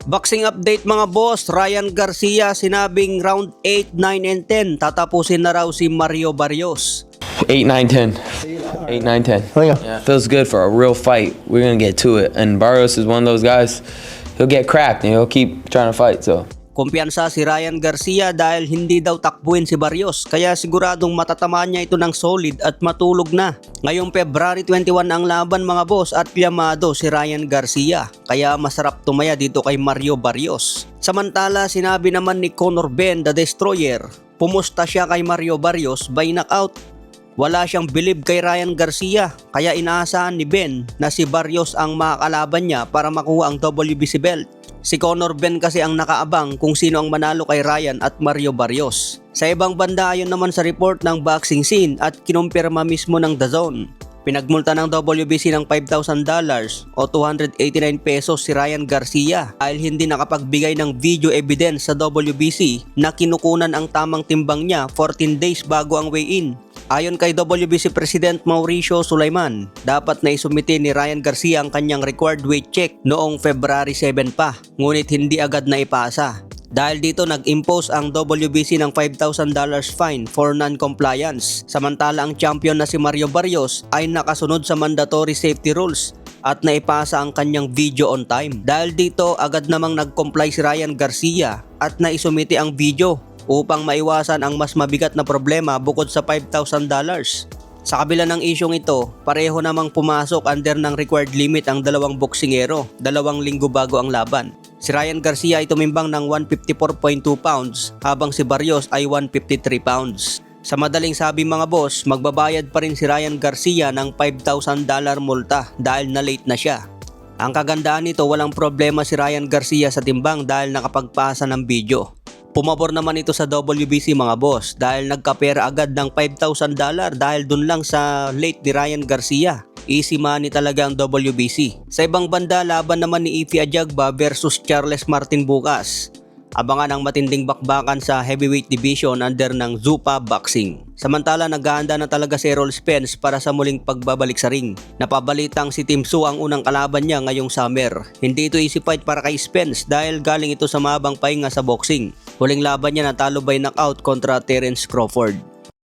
Boxing update mga boss, Ryan Garcia sinabing round 8, 9, and 10 tatapusin na raw si Mario Barrios. 8, 9, 10. 8, 9, 10. Yeah, feels good for a real fight. We're gonna get to it. And Barrios is one of those guys. He'll get cracked and he'll keep trying to fight. So. Kumpiyansa si Ryan Garcia dahil hindi daw takbuhin si Barrios, kaya siguradong matatamaan niya ito ng solid at matulog na. Ngayong February 21 ang laban mga boss at piyamado si Ryan Garcia, kaya masarap tumaya dito kay Mario Barrios. Samantala sinabi naman ni Conor Ben the Destroyer, pumusta siya kay Mario Barrios by knockout. Wala siyang believe kay Ryan Garcia, kaya inaasahan ni Ben na si Barrios ang makakalaban niya para makuha ang WBC belt. Si Conor Ben kasi ang nakaabang kung sino ang manalo kay Ryan at Mario Barrios. Sa ibang banda ayon naman sa report ng boxing scene at kinumpirma mismo ng DAZN, pinagmulta ng WBC ng $5,000 o 289 pesos si Ryan Garcia dahil hindi nakapagbigay ng video evidence sa WBC na kinukunan ang tamang timbang niya 14 days bago ang weigh-in. Ayon kay WBC President Mauricio Sulaiman, dapat na isumite ni Ryan Garcia ang kanyang required weight check noong February 7 pa, ngunit hindi agad na ipasa. Dahil dito nag-impose ang WBC ng $5,000 fine for non-compliance. Samantala ang champion na si Mario Barrios ay nakasunod sa mandatory safety rules at naipasa ang kanyang video on time. Dahil dito agad namang nag-comply si Ryan Garcia at naisumite ang video upang maiwasan ang mas mabigat na problema bukod sa $5,000. Sa kabila ng isyong ito, pareho namang pumasok under ng required limit ang dalawang boksingero 2 linggo bago ang laban. Si Ryan Garcia ay tumimbang ng 154.2 pounds habang si Barrios ay 153 pounds. Sa madaling sabi mga boss, magbabayad pa rin si Ryan Garcia ng $5,000 multa dahil na late na siya. Ang kagandaan nito, walang problema si Ryan Garcia sa timbang dahil nakapagpasa ng video. Pumabor naman ito sa WBC mga boss dahil nagkapera agad ng $5,000 dahil dun lang sa late ni Ryan Garcia. Easy money talaga ang WBC. Sa ibang banda, laban naman ni Efe Ajagba versus Charles Martin bukas. Abangan ang matinding bakbakan sa heavyweight division under ng Zuffa Boxing. Samantala naghahanda na talaga si Errol Spence para sa muling pagbabalik sa ring. Napabalitang si Tim Tszyu ang unang kalaban niya ngayong summer. Hindi ito easy fight para kay Spence dahil galing ito sa mahabang pahinga sa boxing. Huling laban niya natalo by knockout kontra Terence Crawford.